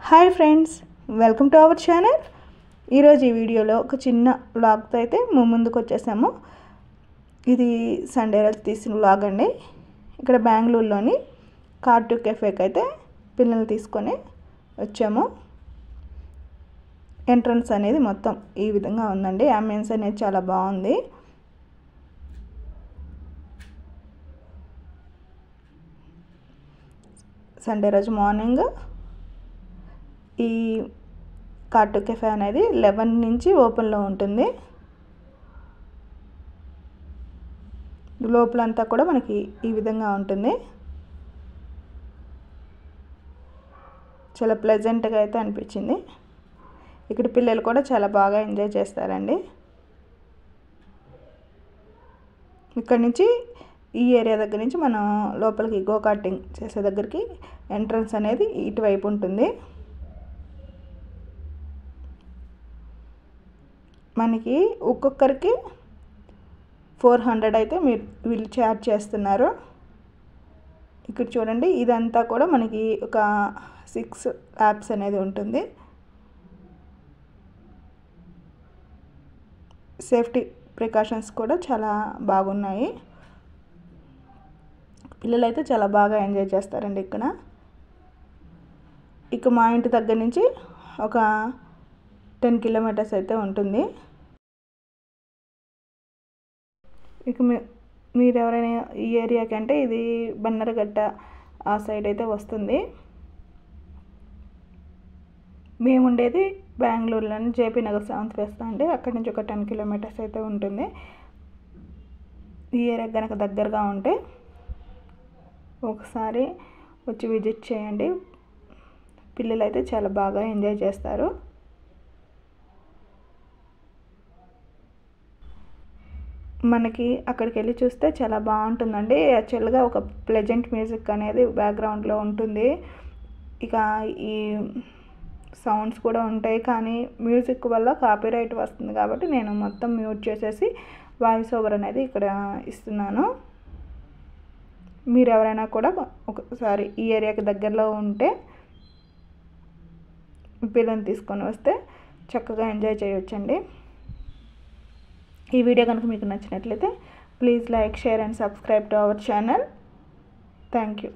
Hi friends, welcome to our channel. ఈరోజు ఈ వీడియోలో ఒక చిన్న వ్లాగ్తో అయితే ముందుకు వచ్చేసాము. ఇది సండే రోజు తీసిన వ్లాగ్ అండి. ఇక్కడ బెంగళూరులోని కార్టూ కెఫేకి అయితే పిల్లల్ని తీసుకొని వచ్చాము. ఎంట్రన్స్ అనేది మొత్తం ఈ విధంగా ఉందండి. అంబియన్స్ అనేది చాలా బాగుంది. సండే రోజు మార్నింగ్ ఈ కార్టూ కెఫే అనేది 11 నుంచి ఓపెన్లో ఉంటుంది. లోపలంతా కూడా మనకి ఈ విధంగా ఉంటుంది. చాలా ప్లెజెంట్గా అయితే అనిపించింది. ఇక్కడ పిల్లలు కూడా చాలా బాగా ఎంజాయ్ చేస్తారండి. ఇక్కడ నుంచి ఈ ఏరియా దగ్గర నుంచి మనం లోపలికి గో కార్టింగ్ చేసే దగ్గరికి ఎంట్రన్స్ అనేది ఇటువైపు ఉంటుంది. మనకి ఒక్కొక్కరికి 400 అయితే వీళ్ళు ఛార్జ్ చేస్తున్నారు. ఇక్కడ చూడండి, ఇదంతా కూడా మనకి ఒక 6 ల్యాబ్స్ అనేది ఉంటుంది. సేఫ్టీ ప్రికాషన్స్ కూడా చాలా బాగున్నాయి. పిల్లలు అయితే చాలా బాగా ఎంజాయ్ చేస్తారండి. ఇక మా ఇంటి దగ్గర నుంచి ఒక 10 కిలోమీటర్స్ అయితే ఉంటుంది. ఇక మీరు ఎవరైనా ఈ ఏరియాకి అంటే ఇది బన్నరగట్ట ఆ సైడ్ అయితే వస్తుంది. మేము ఉండేది బెంగళూరులోని జేపీ నగర్ 7th ఫేస్ అండి. అక్కడి నుంచి ఒక 10 కిలోమీటర్స్ అయితే ఉంటుంది. ఈ ఏరియా కనుక దగ్గరగా ఉంటే ఒకసారి వచ్చి విజిట్ చేయండి. పిల్లలు అయితే చాలా బాగా ఎంజాయ్ చేస్తారు. మనకి అక్కడికి వెళ్ళి చూస్తే చాలా బాగుంటుందండి. యాక్చువల్గా ఒక ప్లెజెంట్ మ్యూజిక్ అనేది బ్యాక్గ్రౌండ్లో ఉంటుంది. ఇక ఈ సౌండ్స్ కూడా ఉంటాయి, కానీ మ్యూజిక్ వల్ల కాపీరైట్ వస్తుంది కాబట్టి నేను మొత్తం మ్యూట్ చేసేసి వాయిస్ ఓవర్ అనేది ఇక్కడ ఇస్తున్నాను. మీరు ఎవరైనా కూడా ఒకసారి ఈ ఏరియాకి దగ్గరలో ఉంటే పిల్లల్ని తీసుకొని వస్తే చక్కగా ఎంజాయ్ చేయొచ్చండి. ఈ వీడియో కనుక మీకు నచ్చినట్లయితే please like, share and subscribe to our channel. Thank you.